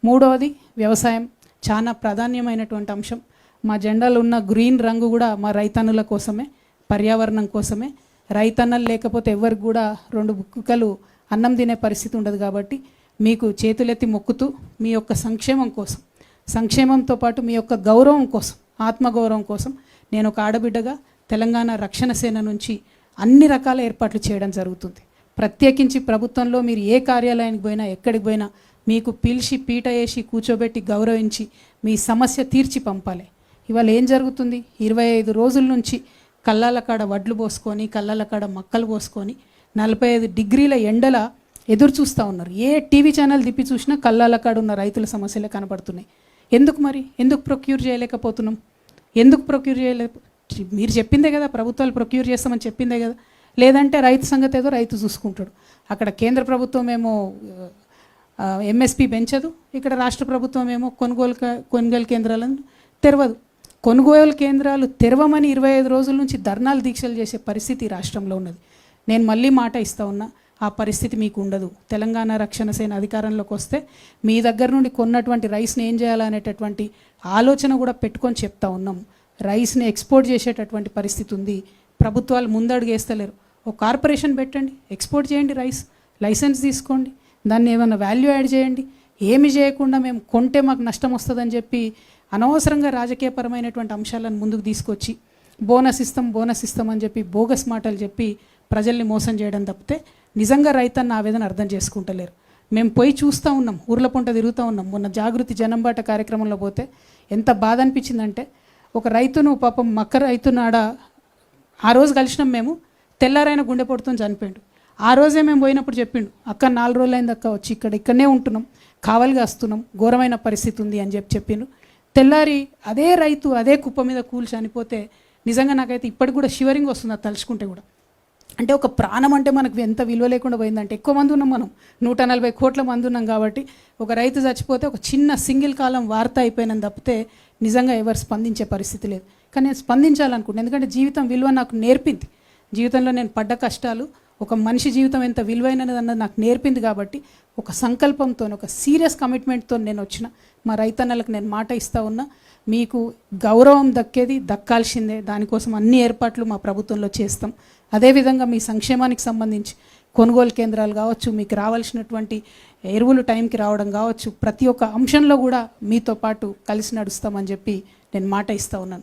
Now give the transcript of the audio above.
మూడవది వ్యవసాయం, చాలా ప్రాధాన్యమైనటువంటి అంశం. మా జెండాలో ఉన్న గ్రీన్ రంగు కూడా మా రైతన్నుల కోసమే, పర్యావరణం కోసమే. రైతన్నలు లేకపోతే ఎవరికి కూడా 2 బుక్కలు అన్నం తినే పరిస్థితి ఉండదు. కాబట్టి మీకు చేతులెత్తి మొక్కుతూ మీ యొక్క సంక్షేమం కోసం, సంక్షేమంతో పాటు మీ యొక్క గౌరవం కోసం, ఆత్మగౌరవం కోసం నేను ఒక ఆడబిడ్డగా తెలంగాణ రక్షణ సేన నుంచి అన్ని రకాల ఏర్పాట్లు చేయడం జరుగుతుంది. ప్రత్యేకించి ప్రభుత్వంలో మీరు ఏ కార్యాలయానికి పోయినా, ఎక్కడికి పోయినా మీకు పిలిచి పీట వేసి కూర్చోబెట్టి గౌరవించి మీ సమస్య తీర్చి పంపాలి. ఇవాళ ఏం జరుగుతుంది? 25 రోజుల నుంచి కళ్ళాల కాడ వడ్లు పోసుకొని, కళ్ళాల కాడ మక్కలు పోసుకొని 45 డిగ్రీల ఎండల ఎదురు చూస్తూ ఉన్నారు. ఏ టీవీ ఛానల్ తిప్పి చూసినా కళ్ళాల కాడ ఉన్న రైతుల సమస్యలే కనబడుతున్నాయి. ఎందుకు మరి? ఎందుకు ప్రొక్యూర్ చేయలేకపోతున్నాం? ఎందుకు ప్రొక్యూర్ మీరు చెప్పిందే కదా, ప్రభుత్వాలు ప్రొక్యూర్ చేస్తామని చెప్పిందే కదా. లేదంటే రైతు సంగతి ఏదో రైతు చూసుకుంటాడు. అక్కడ కేంద్ర ప్రభుత్వం ఏమో ఎంఎస్పి పెంచదు, ఇక్కడ రాష్ట్ర ప్రభుత్వం ఏమో కొనుగోలు కేంద్రాలను తెరవదు. కొనుగోలు కేంద్రాలు తెరవమని 25 రోజుల నుంచి ధర్నాలు దీక్షలు చేసే పరిస్థితి రాష్ట్రంలో ఉన్నది. నేను మళ్ళీ మాట ఇస్తా ఉన్నా, ఆ పరిస్థితి మీకు ఉండదు. తెలంగాణ రక్షణ సేన అధికారంలోకి వస్తే మీ దగ్గర నుండి కొన్నటువంటి రైస్ని ఏం చేయాలనేటటువంటి ఆలోచన కూడా పెట్టుకొని చెప్తా ఉన్నాం. రైస్ని ఎక్స్పోర్ట్ చేసేటటువంటి పరిస్థితి ఉంది. ప్రభుత్వాలు ముందడుగు వేస్తలేరు. ఒక కార్పొరేషన్ పెట్టండి, ఎక్స్పోర్ట్ చేయండి, లైసెన్స్ తీసుకోండి, దాన్ని ఏమైనా వాల్యూ యాడ్ చేయండి. ఏమి చేయకుండా మేము కొంటే మాకు నష్టం వస్తుందని చెప్పి అనవసరంగా రాజకీయపరమైనటువంటి అంశాలను ముందుకు తీసుకొచ్చి బోనస్ ఇస్తాం అని చెప్పి బోగస్ మాటలు చెప్పి ప్రజల్ని మోసం చేయడం తప్పితే నిజంగా రైతన్న ఆవేదన అర్థం చేసుకుంటలేరు. మేము పోయి చూస్తూ ఉన్నాం, ఊర్ల పొంట తిరుగుతూ ఉన్నాం. మొన్న జాగృతి జనంబాట కార్యక్రమంలో పోతే ఎంత బాధ అనిపించిందంటే, ఒక రైతును పాపం మక్క రైతునాడ ఆ రోజు కలిసినాం మేము, తెల్లారైన గుండె పొడుతుంది చనిపోయిండు. ఆ రోజే మేము పోయినప్పుడు చెప్పిండు, అక్క 4 రోజులు అయింది అక్క వచ్చి ఇక్కడనే ఉంటున్నాం, కావలిగా వస్తున్నాం, ఘోరమైన పరిస్థితి ఉంది అని చెప్పిండు. తెల్లారి అదే రైతు అదే కుప్ప మీద కూలి చనిపోతే నిజంగా నాకైతే ఇప్పటికి కూడా షివరింగ్ వస్తుంది అది తలుచుకుంటే కూడా. అంటే ఒక ప్రాణం అంటే మనకు ఎంత విలువ లేకుండా పోయిందంటే, ఎక్కువ మంది ఉన్నాం మనం, 140 కోట్ల మంది ఉన్నాం. కాబట్టి ఒక రైతు చచ్చిపోతే ఒక చిన్న సింగిల్ కాలం వార్త అయిపోయినందు తప్పితే నిజంగా ఎవరు స్పందించే పరిస్థితి లేదు. కానీ నేను స్పందించాలనుకుంటున్నాను, ఎందుకంటే జీవితం విలువ నాకు నేర్పింది. జీవితంలో నేను పడ్డ కష్టాలు, ఒక మనిషి జీవితం ఎంత విలువైనది అన్నది నాకు నేర్పింది. కాబట్టి ఒక సంకల్పంతో, ఒక సీరియస్ కమిట్మెంట్తో నేను వచ్చిన మా రైతన్నలకు నేను మాట ఇస్తూ ఉన్నా, మీకు గౌరవం దక్కాల్సిందే. దానికోసం అన్ని ఏర్పాట్లు మా ప్రభుత్వంలో చేస్తాం. అదేవిధంగా మీ సంక్షేమానికి సంబంధించి కొనుగోలు కేంద్రాలు కావచ్చు, మీకు రావాల్సినటువంటి ఎరువులు టైంకి రావడం కావచ్చు, ప్రతి ఒక్క అంశంలో కూడా మీతో పాటు కలిసి నడుస్తామని చెప్పి నేను మాట ఇస్తూ ఉన్నాను.